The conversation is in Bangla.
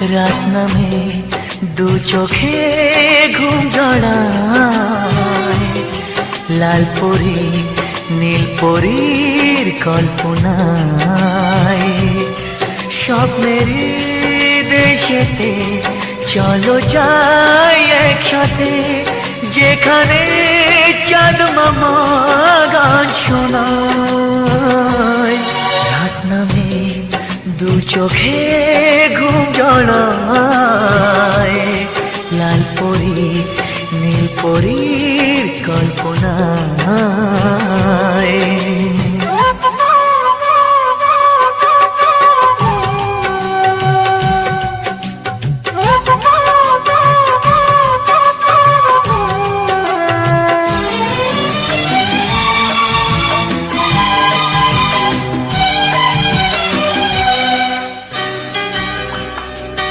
রাত নামে দু চোখে ঘুম জড়ায়, লাল পরি নীল পরীর কল্পনায়। স্বপ্নেরই দেশেতে চলো যাই একসাথে, যেখানে চাঁদ মামা গান শোনায়। রাত নামে দু চোখে ঘুম জড়ায়।